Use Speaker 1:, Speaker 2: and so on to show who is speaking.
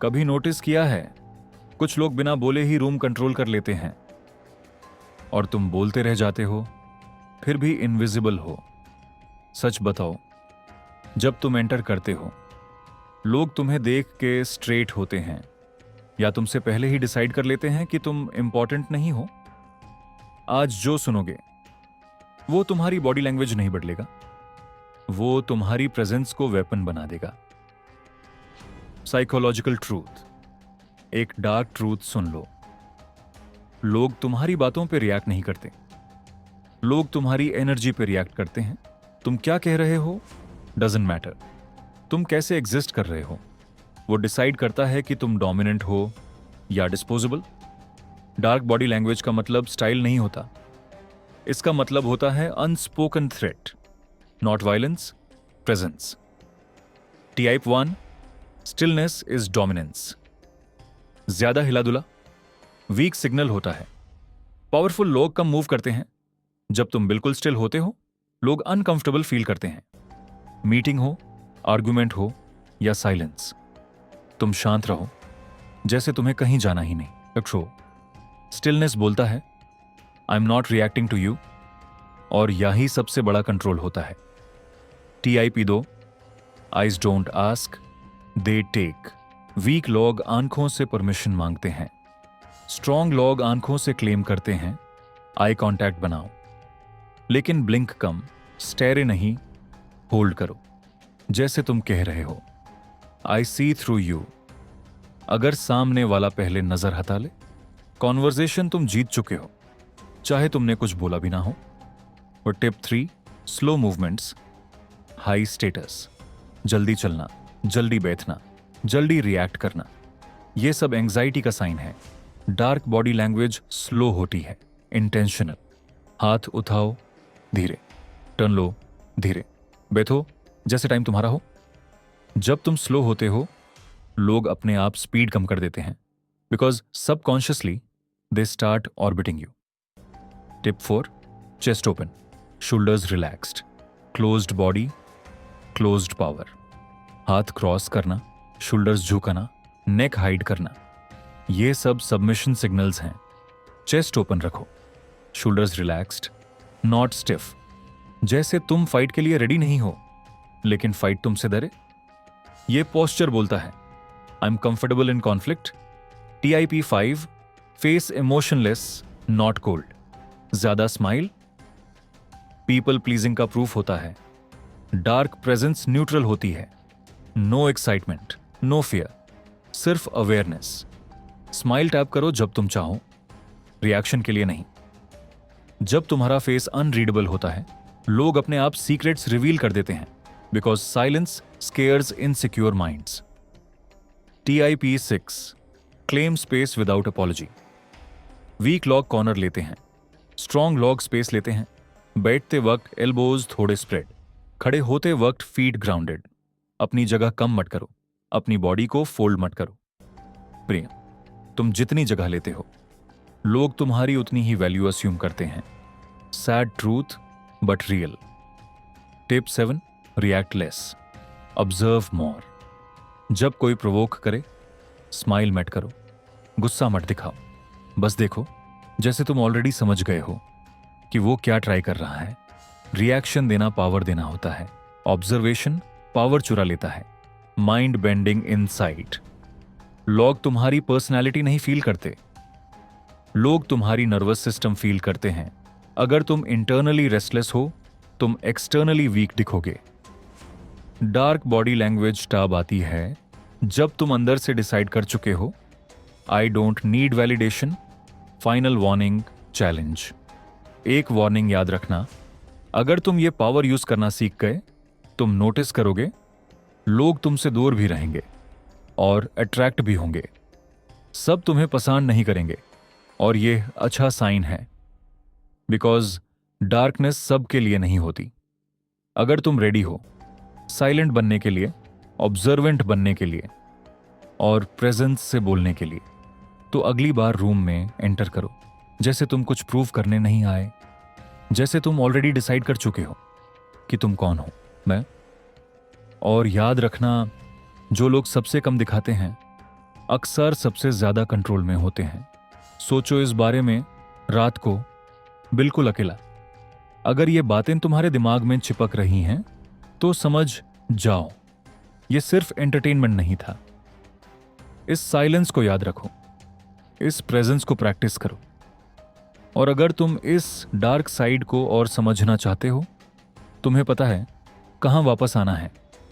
Speaker 1: कभी नोटिस किया है, कुछ लोग बिना बोले ही रूम कंट्रोल कर लेते हैं और तुम बोलते रह जाते हो, फिर भी इनविजिबल हो। सच बताओ, जब तुम एंटर करते हो, लोग तुम्हें देख के स्ट्रेट होते हैं या तुमसे पहले ही डिसाइड कर लेते हैं कि तुम इंपॉर्टेंट नहीं हो? आज जो सुनोगे वो तुम्हारी बॉडी लैंग्वेज नहीं बदलेगा, वो तुम्हारी प्रेजेंस को वेपन बना देगा। साइकोलॉजिकल ट्रूथ, एक डार्क ट्रूथ सुन लो। लोग तुम्हारी बातों पे रिएक्ट नहीं करते, लोग तुम्हारी एनर्जी पे रिएक्ट करते हैं। तुम क्या कह रहे हो डजंट मैटर, तुम कैसे एग्जिस्ट कर रहे हो वो डिसाइड करता है कि तुम डोमिनेंट हो या डिस्पोजेबल। डार्क बॉडी लैंग्वेज का मतलब स्टाइल नहीं होता, इसका मतलब होता है unspoken threat, not violence, presence. Type 1 stillness is dominance. ज्यादा हिलादुला वीक सिग्नल होता है। पावरफुल लोग कम मूव करते हैं। जब तुम बिल्कुल स्टिल होते हो, लोग अनकंफर्टेबल फील करते हैं। मीटिंग हो, आर्गुमेंट हो या साइलेंस, तुम शांत रहो जैसे तुम्हें कहीं जाना ही नहीं। रखो, स्टिलनेस बोलता है I am not reacting to you, और यही सबसे बड़ा कंट्रोल होता है। TIP 2 eyes don't ask, they take. Weak लोग आंखों से परमिशन मांगते हैं, स्ट्रॉन्ग लोग आंखों से क्लेम करते हैं आई कांटेक्ट बनाओ, लेकिन ब्लिंक कम, स्टेरे नहीं, होल्ड करो जैसे तुम कह रहे हो आई सी थ्रू यू। अगर सामने वाला पहले नजर हटा ले, कॉन्वर्जेशन तुम जीत चुके हो, चाहे तुमने कुछ बोला भी ना हो। और tip 3 slow movements, high status. जल्दी चलना, जल्दी बैठना, जल्दी रिएक्ट करना, यह सब एंजाइटी का साइन है। डार्क बॉडी लैंग्वेज स्लो होती है, इंटेंशनल। हाथ उठाओ धीरे, टर्न लो धीरे, बैठो जैसे टाइम तुम्हारा हो। जब तुम स्लो होते हो, लोग अपने आप स्पीड कम कर देते हैं, because subconsciously they start orbiting you. Tip 4 chest open, shoulders relaxed, closed body, closed power. हाथ क्रॉस करना, शोल्डर्स झुकाना, नेक हाइड करना, ये सब सबमिशन सिग्नल्स हैं। चेस्ट ओपन रखो, शोल्डर्स रिलैक्स्ड, नॉट स्टिफ, जैसे तुम फाइट के लिए रेडी नहीं हो लेकिन फाइट तुमसे डरे। ये पोस्चर बोलता है I am comfortable in conflict. TIP 5 face emotionless, not cold. ज्यादा स्माइल पीपल प्लीजिंग का प्रूफ होता है। डार्क प्रेजेंस न्यूट्रल होती है, नो एक्साइटमेंट, नो फियर, सिर्फ अवेयरनेस। स्माइल टैप करो जब तुम चाहो, रिएक्शन के लिए नहीं। जब तुम्हारा फेस अनरीडेबल होता है, लोग अपने आप सीक्रेट्स रिवील कर देते हैं, because silence scares insecure minds. TIP 6 claim space without apology. Weak लोग कॉर्नर लेते हैं, स्ट्रॉन्ग लोग स्पेस लेते हैं। बैठते वक्त एल्बोज थोड़े स्प्रेड, खड़े होते वक्त फीट ग्राउंडेड। अपनी जगह कम मत करो, अपनी बॉडी को फोल्ड मत करो। प्रिय, तुम जितनी जगह लेते हो, लोग तुम्हारी उतनी ही वैल्यू अस्यूम करते हैं। Sad truth but real. Tip 7 react less, observe more. जब कोई प्रोवोक करे, स्माइल मत करो, गुस्सा मत दिखाओ, बस देखो जैसे तुम ऑलरेडी समझ गए हो कि वो क्या ट्राई कर रहा है। रिएक्शन देना पावर देना होता है, ऑब्जर्वेशन पावर चुरा लेता है। Mind bending insight. लोग तुम्हारी पर्सनैलिटी नहीं फील करते, लोग तुम्हारी नर्वस सिस्टम फील करते हैं। अगर तुम इंटरनली रेस्टलेस हो, तुम एक्सटर्नली वीक दिखोगे। डार्क बॉडी लैंग्वेज तब आती है जब तुम अंदर से डिसाइड कर चुके हो I don't need validation, final warning, challenge. एक वार्निंग याद रखना, अगर तुम ये पावर यूज करना सीख गए, तुम नोटिस करोगे लोग तुमसे दूर भी रहेंगे और अट्रैक्ट भी होंगे। सब तुम्हें पसंद नहीं करेंगे और ये अच्छा साइन है, बिकॉज डार्कनेस सबके लिए नहीं होती। अगर तुम रेडी हो साइलेंट बनने के लिए, ऑब्जर्वेंट बनने के लिए और प्रेजेंस से बोलने के लिए, तो अगली बार रूम में एंटर करो जैसे तुम कुछ प्रूव करने नहीं आए, जैसे तुम ऑलरेडी डिसाइड कर चुके हो कि तुम कौन हो, मैं। और याद रखना, जो लोग सबसे कम दिखाते हैं अक्सर सबसे ज्यादा कंट्रोल में होते हैं। सोचो इस बारे में रात को, बिल्कुल अकेला। अगर ये बातें तुम्हारे दिमाग में चिपक रही हैं तो समझ जाओ, ये सिर्फ एंटरटेनमेंट नहीं था। इस साइलेंस को याद रखो, इस प्रेजेंस को प्रैक्टिस करो। और अगर तुम इस डार्क साइड को और समझना चाहते हो, तुम्हें पता है कहां वापस आना है।